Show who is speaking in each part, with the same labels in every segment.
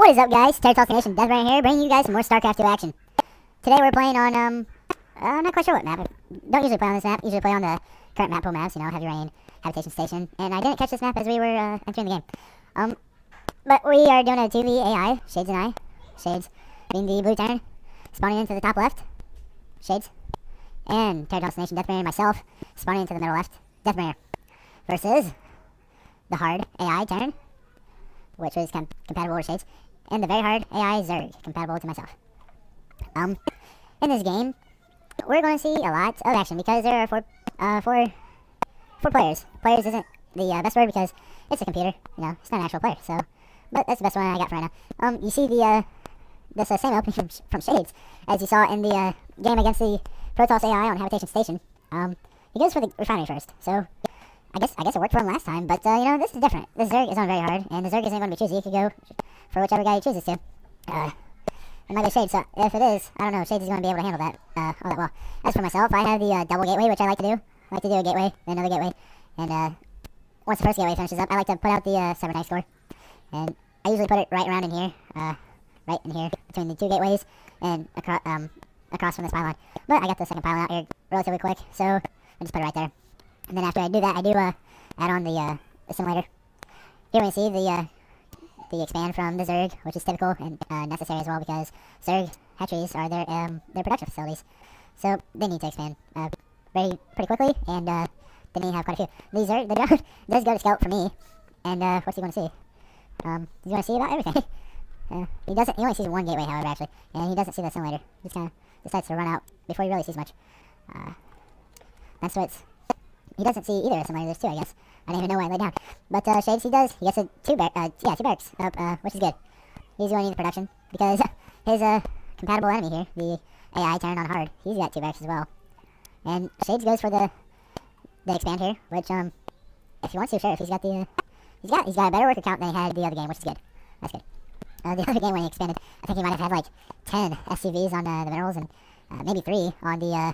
Speaker 1: What is up, guys? Terry Nation, Deathbringer here, bringing you guys some more StarCraft 2 action. Today we're playing on, I'm not quite sure what map. Don't usually play on this map. Usually play on the current map pool maps, you know, Heavy Rain, Habitation Station. And I didn't catch this map as we were entering the game. But we are doing a 2v AI, Shades and I. Shades being the blue Terran, spawning into the top left. Shades. And Terry Nation, Deathbringer, and myself, spawning into the middle left. Deathbringer. Versus the hard AI Terran, which is compatible with Shades, and the very hard AI Zerg, compatible to myself. In this game, we're going to see a lot of action because there are four players. Players isn't the best word because it's a computer, you know, it's not an actual player, so, but that's the best one I got for right now. You see this same opening from Shades, as you saw in the game against the Protoss AI on Habitation Station. He goes for the refinery first, so I guess it worked for him last time, but, you know, this is different. The Zerg is on very hard, and the Zerg isn't going to be choosy. He could go for whichever guy he chooses to. It might be Shades, so if it is, I don't know, Shades is going to be able to handle that, all that well. As for myself, I have the double gateway, which I like to do. I like to do a gateway, then another gateway, and once the first gateway finishes up, I like to put out the cyberknife score. And I usually put it right around in here, right in here, between the two gateways, and across from this pylon. But I got the second pylon out here relatively quick, so I just put it right there. And then after I do that, I do add on the simulator. Here we see the expand from the Zerg, which is typical and necessary as well because Zerg hatcheries are their production facilities, so they need to expand pretty quickly, and they need to have quite a few. The Zerg does go to scout for me, and what's he going to see? He's going to see about everything. He only sees one gateway, however, actually, and he doesn't see the simulator. He just kind of decides to run out before he really sees much. That's what he doesn't see either of simulators. There's two, I guess. I didn't even know why I laid down. But Shades, he does. He gets two barracks up, which is good. He's going to need the production because his compatible enemy here, the AI Terran on hard, he's got two barracks as well. And Shades goes for the expand here, which if he wants to, sure. If he's got he's got a better worker count than he had the other game, which is good. That's good. The other game when he expanded, I think he might have had like 10 SCVs on the minerals and maybe 3 on the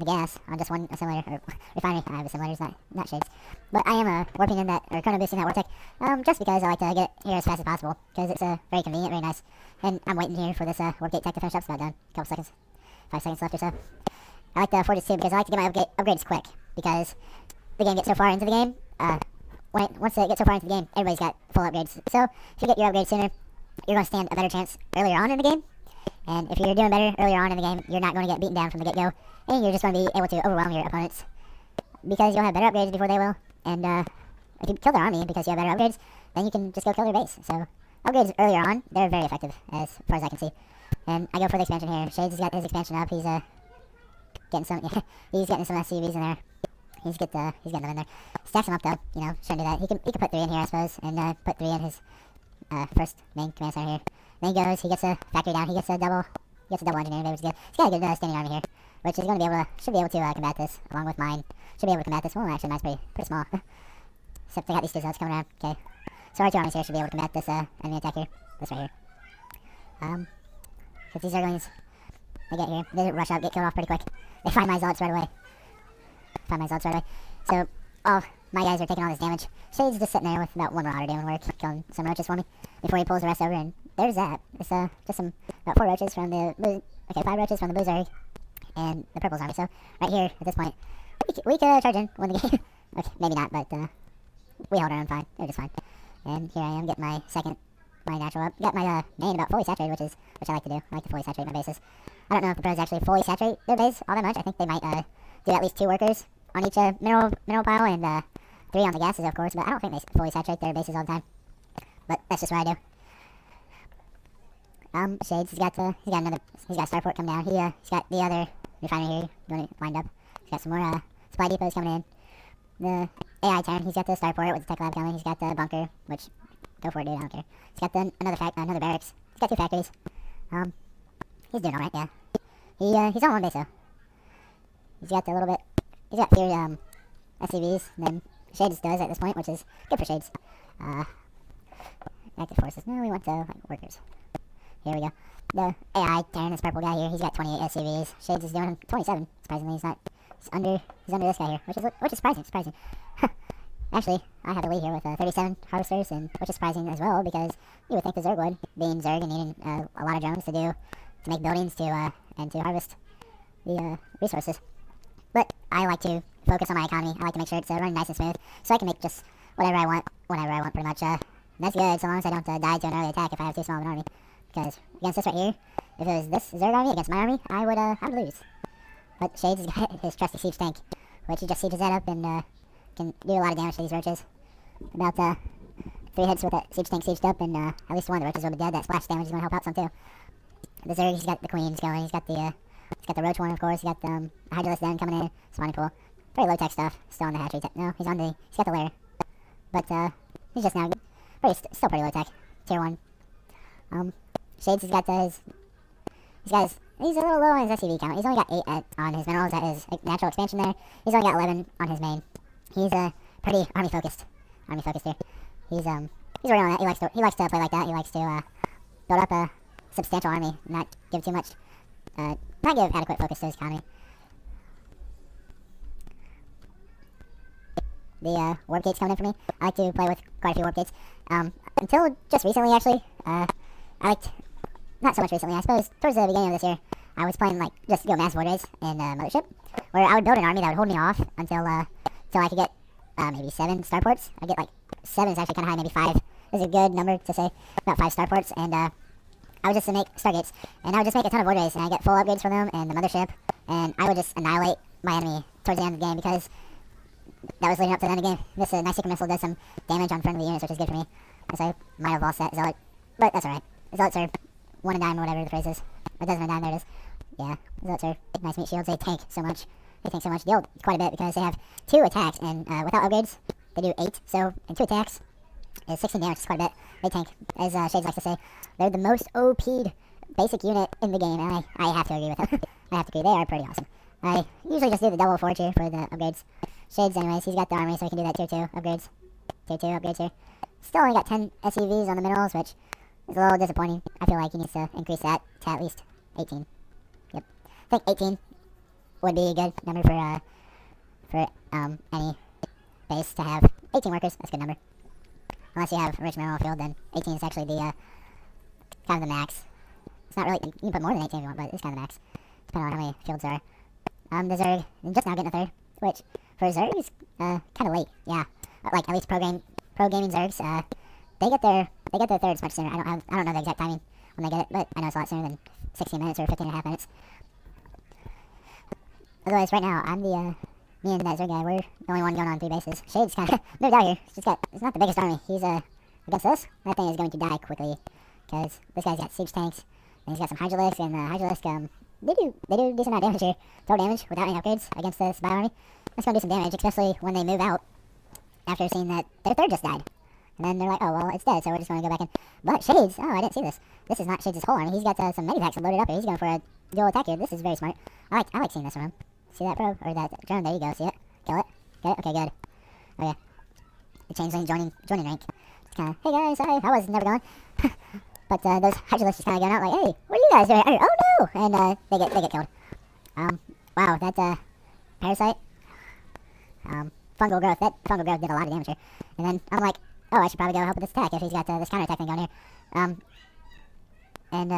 Speaker 1: gas, on just one assimilator, or refinery. I have assimilators, not Shades. But I am warping in that, or chrono boosting that warp tech, just because I like to get here as fast as possible, because it's very convenient, very nice. And I'm waiting here for this warp gate tech to finish up. It's about done. A couple seconds. 5 seconds left or so. I like the forges too, because I like to get my upgrades quick, because the game gets so far into the game, once they get so far into the game, everybody's got full upgrades. So, if you get your upgrades sooner, you're going to stand a better chance earlier on in the game. And if you're doing better earlier on in the game, you're not going to get beaten down from the get-go, and you're just going to be able to overwhelm your opponents, because you'll have better upgrades before they will, and if you kill their army because you have better upgrades, then you can just go kill their base. So, upgrades earlier on, they're very effective, as far as I can see. And I go for the expansion here. Shades has got his expansion up. He's getting some SCVs in there. He's getting them in there. Stacks them up though, you know, shouldn't do that. He can put 3 in here, I suppose, and put 3 in his first main command center here. Then he goes, he gets a factory down, he gets a double engineering, which is good. He's got a good standing army here, which is going to should be able to combat this, along with mine. Should be able to combat this. Well, actually, mine's pretty small. Except they got these two zones coming around. Okay. So our 2 armies here should be able to combat this enemy attack here. This right here. Because these Zerglings, they get here, they rush out, get killed off pretty quick. They find my zealots right away. So, my guys are taking all this damage. Shades just sitting there with about 1 marauder doing work, killing some roaches for me, before he pulls the rest over, and there's that. It's just about 4 roaches from the blue, 5 roaches from the blue Zerg, and the purple's army. So, right here, at this point, we could charge in, win the game. Okay, maybe not, but we hold our own fine. They're just fine. And here I am, getting my natural up. Got my main about fully saturated, which I like to do. I like to fully saturate my bases. I don't know if the pros actually fully saturate their base all that much. I think they might do at least 2 workers on each mineral pile, and 3 on the gases, of course, but I don't think they fully saturate their bases all the time. But that's just what I do. Shades, he's got Starport coming down. He's got the other refinery here going to wind up. He's got some more supply depots coming in. The AI Terran, he's got the Starport with the tech lab coming. He's got the bunker, which, go for it, dude, I don't care. He's got another barracks. He's got 2 factories. He's doing alright, yeah. He's on 1 base, though. He's got few SCVs, and then Shades does at this point, which is good for Shades. Active forces. No, we want the workers. Here we go. The AI Terran, this purple guy here, he's got 28 SCVs. Shades is doing 27. Surprisingly, he's under this guy here, which is surprising. Actually, I have the lead here with 37 harvesters, and which is surprising as well because you would think the Zerg would, being Zerg and needing a lot of drones to make buildings and to harvest the resources. But I like to focus on my economy. I like to make sure it's running nice and smooth, so I can make just whatever I want, whenever I want, pretty much. That's good, so long as I don't die to an early attack if I have too small of an army. Because against this right here, if it was this Zerg army against my army, I would lose. But Shades has got his trusty siege tank, which he just sieges that up and can do a lot of damage to these roaches. About 3 hits with that siege tank sieged up, and at least one of the roaches will be dead. That splash damage is going to help out some too. The Zerg, he's got the queens going. He's got the roach one, of course. He's got the Hydralisk den coming in, spawning pool. Very low tech stuff. Still on the hatchery. No, he's got the lair. But he's just now still pretty low tech. Tier 1. Shades has got he's a little low on his SCV count. He's only got 8 on his minerals at his natural expansion there. He's only got 11 on his main. He's pretty army focused here. He's right on that. He likes to play like that. He likes to build up a substantial army, not give adequate focus to his economy. The warp gates coming in for me. I like to play with quite a few warp gates. Until just recently, actually, not so much recently, I suppose, towards the beginning of this year, I was playing, just go mass void rays in Mothership, where I would build an army that would hold me off until I could get, maybe 7 starports. I get, 7 is actually kind of high, maybe 5 is a good number to say, about 5 starports, and, I would just make stargates, and I would just make a ton of void rays, and I get full upgrades from them, and the Mothership, and I would just annihilate my enemy towards the end of the game, because that was leading up to the end of the game. This nice secret missile does some damage on friendly units, which is good for me, as I might have lost that Zealot, but that's alright. Zealots are 1 a dime, or whatever the phrase is. Or dozen a dime, there it is. Yeah, Zealots are nice meat shields. They tank so much. They deal quite a bit because they have 2 attacks, and without upgrades, they do 8. So, in 2 attacks, is 16 damage. It's quite a bit. They tank, as Shades likes to say. They're the most OP'd basic unit in the game, and I have to agree with them. I have to agree. They are pretty awesome. I usually just do the double forge here for the upgrades. Shades, anyways, he's got the army, so he can do that tier 2 upgrades. Tier 2 upgrades here. Still only got 10 SUVs on the minerals, which is a little disappointing. I feel like he needs to increase that to at least 18. Yep. I think 18 would be a good number for any base to have 18 workers. That's a good number. Unless you have a rich mineral field, then 18 is actually the kind of the max. It's not really, you can put more than 18 if you want, but it's kind of the max, depending on how many fields there are. The Zerg, just now getting a 3rd, which for Zerg is kind of late. Yeah, at least pro gaming Zergs, they get their 3rds much sooner. I don't know the exact timing when they get it, but I know it's a lot sooner than 16 minutes or 15 and a half minutes. Otherwise, right now, me and that Zerg guy, we're the only one going on 3 bases. Shade's kind of moved out here. It's not the biggest army. He's, against this, that thing is going to die quickly, because this guy's got siege tanks, and he's got some Hydralisks, and Hydralisk, they do decent amount of damage here. Throw damage without any upgrades against this bio army. That's going to do some damage, especially when they move out after seeing that their 3rd just died. And then they're like, oh, well, it's dead, so we're just going to go back in. But Shades, I didn't see this. This is not Shades' whole army. He's got some medivacks loaded up here. He's going for a dual attack here. This is very smart. I like seeing this from him. See that probe? Or that drone? There you go. See it? Kill it? Get it? Okay, good. Okay. The changeling joining rank. Just kind of, hey guys, hi. I was never gone. But those Hydralisks just kind of going out like, hey, what are you guys doing? Oh no! And they get killed. Wow, that parasite. Fungal growth. That fungal growth did a lot of damage here. And then I'm like, oh, I should probably go help with this attack if he's got this counter attack thing going here.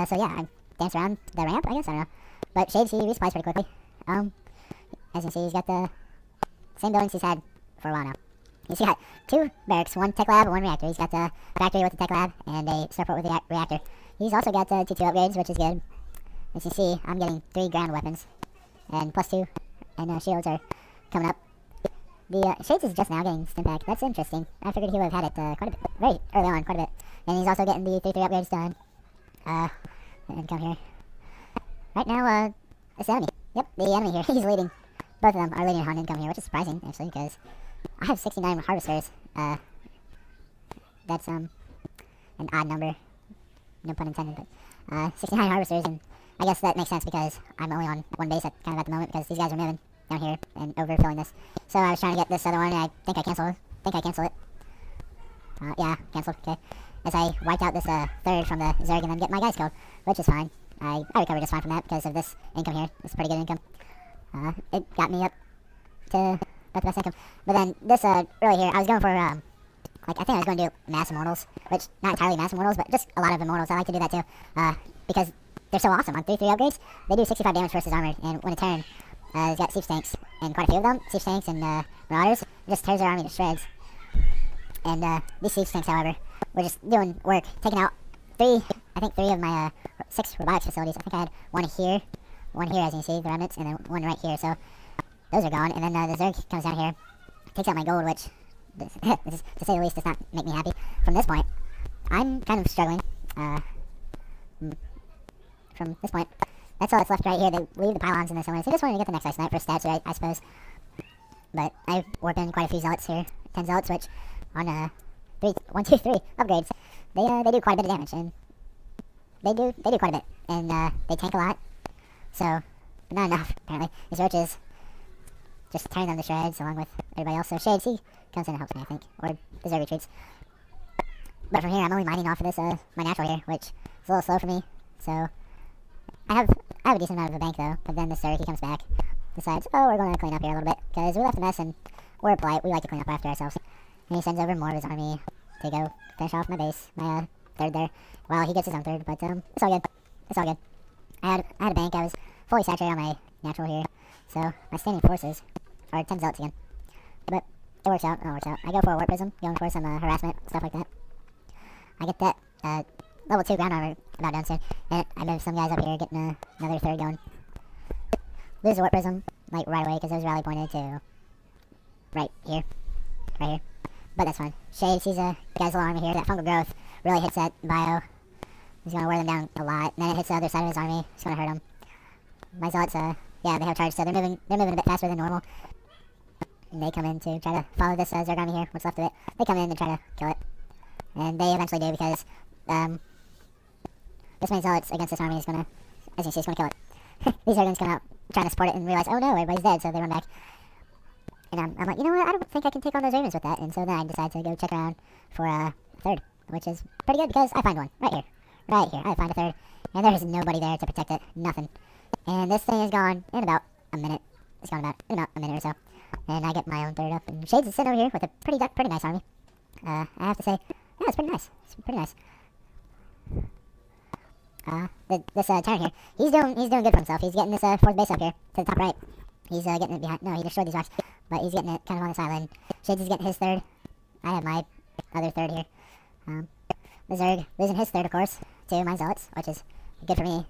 Speaker 1: So yeah, I dance around the ramp, I guess, I don't know. But Shades, he resupplies pretty quickly. As you can see, he's got the same buildings he's had for a while now. He's got 2 barracks, 1 tech lab, and 1 reactor. He's got the factory with the tech lab, and a starport with the reactor. He's also got T2 upgrades, which is good. As you see, I'm getting 3 ground weapons, and +2, and shields are coming up. The Shades is just now getting Stimpack. That's interesting. I figured he would have had it quite a bit, very early on, quite a bit. And he's also getting the 3 upgrades done. And come here. Right now, it's the enemy. Yep, the enemy here. He's leading. Both of them are leading on income here, which is surprising, actually, because I have 69 harvesters. That's, an odd number. No pun intended, but, 69 harvesters, and I guess that makes sense because I'm only on 1 base at the moment, because these guys are moving down here and overfilling this. So I was trying to get this other one, and I think I cancel it. Yeah, canceled, okay. As I wiped out this 3rd from the Zerg and then get my guys killed, which is fine. I recovered just fine from that because of this income here. It's pretty good income. It got me up to about the best income. But then this early here, I was going for like I think I was going to do mass immortals, which not entirely mass immortals, but just a lot of immortals. I like to do that too, because they're so awesome. On 3/3 upgrades, they do 65 damage versus armored, and when a Terran has got siege tanks, and quite a few of them, siege tanks and marauders, it just tears their army to shreds. And these siege tanks, however, were just doing work, taking out three of my 6 robotics facilities. I think I had one here as you can see, the remnants, and then one right here. So those are gone, and then the Zerg comes down here, takes out my gold, which, to say the least, does not make me happy. From this point, I'm kind of struggling. From this point, that's all that's left right here. They leave the pylons in this one. So just wanted to get the next ice knight for stats, I suppose. But I warp in quite a few zealots here, 10 zealots, which on 1, 2, 3 upgrades, they do quite a bit of damage, and they do quite a bit, and they tank a lot. So, but not enough apparently. These roaches just tearing them to shreds along with everybody else. So Shades, he comes in and helps me, I think, or the Zerg retreats. But from here, I'm only mining off of this my natural here, which is a little slow for me. So I have a decent amount of a bank though. But then the Zerg, he comes back, decides, oh, we're going to clean up here a little bit because we left a mess and we're polite. We like to clean up after ourselves. And he sends over more of his army to go finish off my base, my third there. Well, he gets his own third, but it's all good. It's all good. I had a bank. I was fully saturated on my natural here, so my standing forces are 10 zealots again. But it works out. It works out. I go for a warp prism, going for some harassment, stuff like that. I get that level 2 ground armor about done soon, and I move some guys up here, getting another third going. Lose the warp prism like right away because it was rally pointed to right here. But that's fine. Shade sees a guy's little army here. That fungal growth really hits that bio. He's going to wear them down a lot. And then it hits the other side of his army. It's going to hurt him. My zealots, yeah, they have charge, so they're moving a bit faster than normal. And they come in to try to follow this Zerg army here, what's left of it. They come in and try to kill it. And they eventually do because this many zealots against this army is going to, as you can see, it's going to kill it. These Zergans come out trying to support it and realize, oh no, everybody's dead, so they run back. And I'm like, you know what, I don't think I can take on those ravens with that. And so then I decide to go check around for a third, which is pretty good because I find one right here. Right here, I find a third, and there's nobody there to protect it, nothing. And this thing is gone in about a minute. It's gone in about a minute or so. And I get my own third up, and Shades is sitting over here with a pretty nice army. I have to say, yeah, it's pretty nice. It's pretty nice. This Terran here, he's doing good for himself. He's getting this 4th base up here to the top right. He's getting it behind. No, he destroyed these rocks, but he's getting it kind of on this island. Shades is getting his third. I have my other third here. The Zerg losing his third, of course, to my zealots, which is good for me.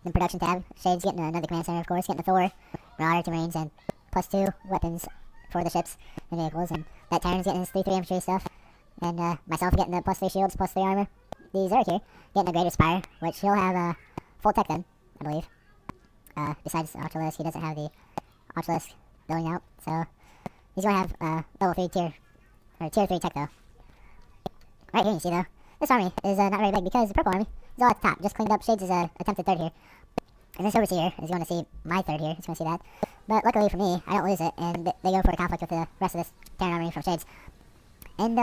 Speaker 1: The production tab, Shades getting another command center, of course, getting the Thor, Marauder, 2 Marines, and +2 weapons for the ships and vehicles. And that Terran's getting his 3/3 infantry stuff, and myself getting the +3 shields, +3 armor. The Zerg here getting a greater spire, which he'll have full tech then, I believe. Besides the Ultralisk, he doesn't have the Ultralisk building out, so he's going to have level 3 tier 3 tech though. Right here you see though, this army is not very big because the purple army is all at the top, just cleaned up. Shades' attempted third here. And this overseer is going to see my third here, he's going to see that. But luckily for me, I don't lose it, and they go for a conflict with the rest of this Terran army from Shades. And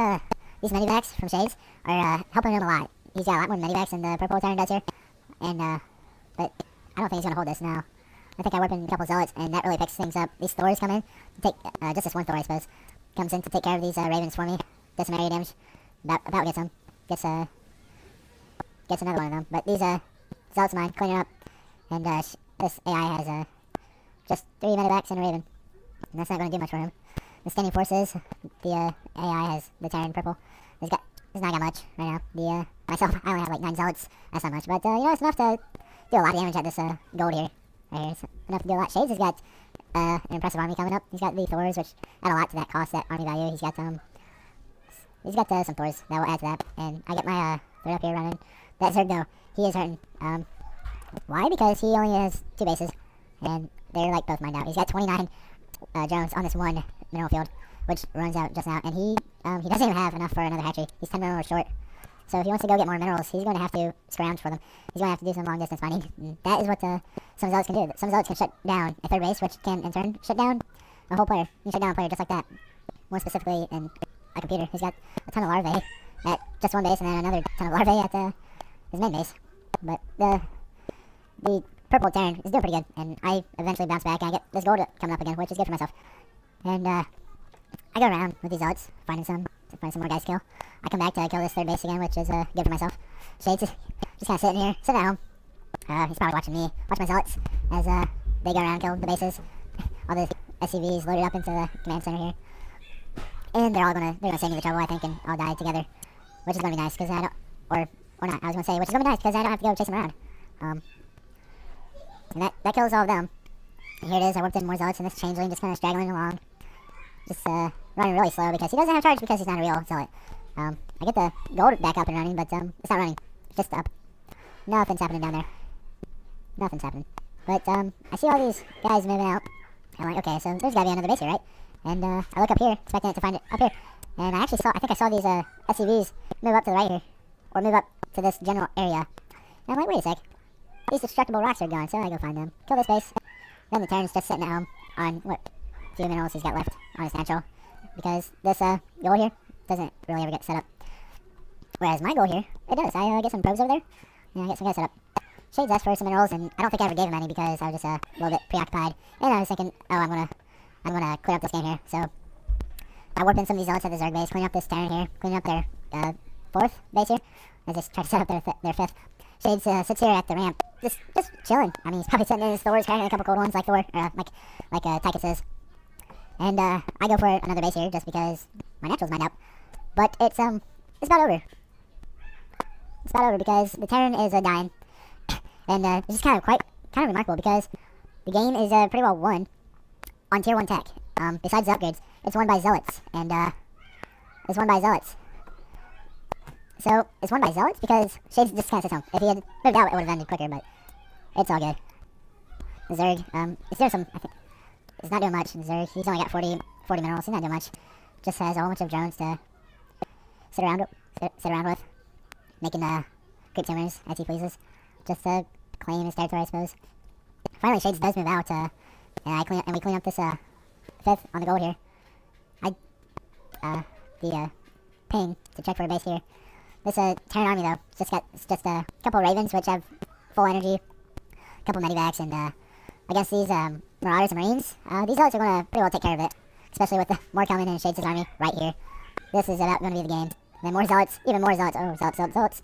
Speaker 1: these medivacs from Shades are helping him a lot. He's got a lot more medivacs than the purple Terran does here. And, but I don't think he's going to hold this now. I think I warp in a couple zealots, and that really picks things up. These Thors come in to take, just this one Thor I suppose, comes in to take care of these ravens for me. Does some area damage. About gets him. Gets another one of them. But these zealots of mine cleaning up, and this AI has just 3 medivacs and a raven, and that's not going to do much for him. The standing forces, the AI has the Terran purple. He's not got much right now. The myself, I only have like 9 zealots. That's not much, but you know, it's enough to do a lot of damage at this gold here. Right here, it's enough to do a lot. Shades has got an impressive army coming up. He's got the Thors, which add a lot to that cost, that army value. He's got some Thors that will add to that, and I get my third up here running. That Zerg though, he is hurting. Why? Because he only has 2 bases, and they're like both mined out. He's got 29 drones on this one mineral field, which runs out just now, and he doesn't even have enough for another hatchery. He's 10 minerals short. So if he wants to go get more minerals, he's going to have to scrounge for them. He's going to have to do some long distance mining. And that is what some zealots can do. Some zealots can shut down a third base, which can in turn shut down a whole player. You can shut down a player just like that. More specifically in a computer. He's got a ton of larvae at just one base, and then another ton of larvae at his main base. But the purple Terran is doing pretty good, and I eventually bounce back, and I get this gold coming up again, which is good for myself. And I go around with these zealots, finding some more guys to kill. I come back to kill this third base again, which is good for myself. Shades is just kind of sitting here, sitting at home. He's probably watching me, watch my zealots, as they go around and kill the bases. All the SCVs loaded up into the command center here. And they're gonna save me the trouble, I think, and I'll die together. Which is gonna be nice, because I don't, or not, I was gonna say, which is gonna be nice, because I don't have to go chase them around. And that kills all of them. And here it is, I warped in more zealots, and this changeling just kind of straggling along. Just running really slow, because he doesn't have charge, because he's not a real zealot. I get the gold back up and running, but it's not running. It's just up. Nothing's happening down there. Nothing's happening. But I see all these guys moving out. I'm like, okay, so there's gotta be another base here, right? And I look up here, expecting it to find it up here. And I think I saw these SCVs move up to the right here. Or move up to this general area. And I'm like, wait a sec. These destructible rocks are gone, so I go find them. Kill this base. Then the Terran's just sitting at home on what few minerals he's got left on his natural. Because this goal here doesn't really ever get set up. Whereas my goal here, it does. I get some probes over there, and I get some guys set up. Shades asked for some minerals, and I don't think I ever gave him any because I was just a little bit preoccupied. And I was thinking, oh, I'm gonna clear up this game here. So I warped in some of these zealots at the Zerg base, clean up this Terran here, clean up their 4th base here. I just tried to set up their 5th. Shades sits here at the ramp, just chilling. I mean, he's probably sitting in his Thors, cracking a couple cold ones like Thor, like Tychus is. And I go for another base here just because my natural's mined up. But it's about over. It's about over because the Terran is dying. And it's just kind of remarkable because the game is pretty well won on tier 1 tech. Besides the upgrades, it's won by zealots, and it's won by zealots. So it's won by zealots because Shades just kind of sits home. If he had moved out, it would have ended quicker, but it's all good. The Zerg, it's doing some. I think it's not doing much. The Zerg, he's only got 40 minerals. He's not doing much. Just has a whole bunch of drones to sit around with, making creep timbers as he pleases, just to claim his territory, I suppose. Finally, Shades does move out, and we clean up this 5th on the gold here. The ping to check for a base here. This Terran army though, it's just a couple Ravens which have full energy, a couple medivacs, and against these Marauders and Marines, these zealots are gonna pretty well take care of it, especially with the more coming in Shades' army right here. This is about gonna be the game. Then more zealots, even more zealots. Oh, zealots.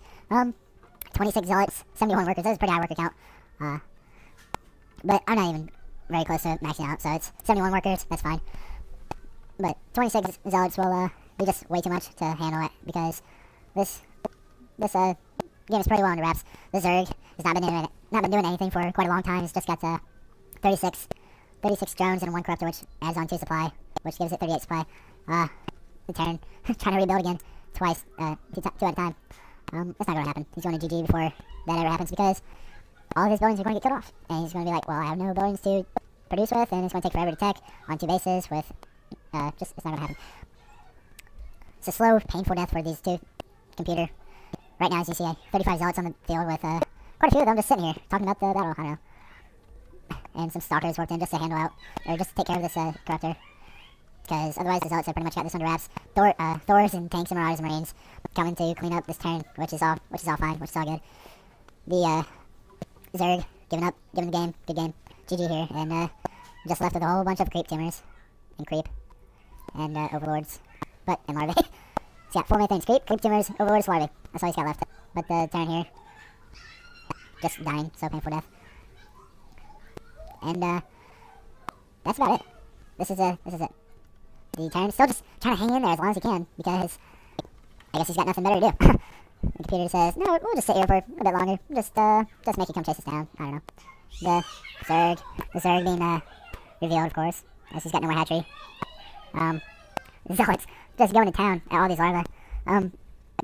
Speaker 1: 26 zealots, 71 workers. That's a pretty high worker count. But I'm not even very close to maxing out, so it's 71 workers. That's fine. But 26 zealots will be just way too much to handle it because this game is pretty well under wraps. The Zerg has not been doing anything for quite a long time. It's just got 36 drones and 1 corruptor, which adds on 2 supply, which gives it 38 supply. The Terran trying to rebuild again twice, 2 at a time. That's not going to happen. He's going to GG before that ever happens because all of his buildings are going to get killed off. And he's going to be like, well, I have no buildings to produce with, and it's going to take forever to tech on 2 bases with, it's not going to happen. It's a slow, painful death for these 2 computer. Right now, as you see, 35 zealots on the field with quite a few of them just sitting here talking about the battle, I don't know. And some stalkers worked in just to handle out, or just to take care of this corruptor. Because otherwise the zealots have pretty much got this under wraps. Thors and tanks and Marauders and Marines coming to clean up this turn, which is all fine, which is all good. The Zerg giving the game, good game, GG here, and just left with a whole bunch of creep timbers and creep and overlords, and larvae. He's got 4 main things: creep timbers, overlords, larvae. That's all he's got left. But the Terran here, just dying, so painful death. And that's about it. This is it. The Terran's still just trying to hang in there as long as he can, because I guess he's got nothing better to do. The computer says, no, we'll just sit here for a bit longer. Just make you come chase us down. I don't know. The Zerg being revealed, of course, as he's got no more hatchery. Zealots just going to town at all these larvae.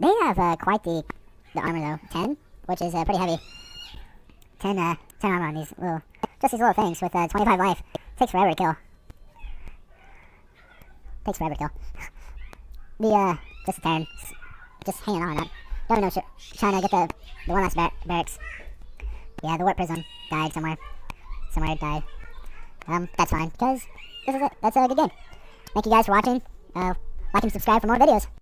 Speaker 1: They have quite the armor though. 10, which is pretty heavy. 10 armor on these little things with 25 life. Takes forever to kill. Just a Terran, just hanging on. Don't know, trying to get the one last barracks. Yeah, the warp prism died somewhere. Somewhere it died. That's fine, because this is it. That's a good game. Thank you guys for watching. Like and subscribe for more videos.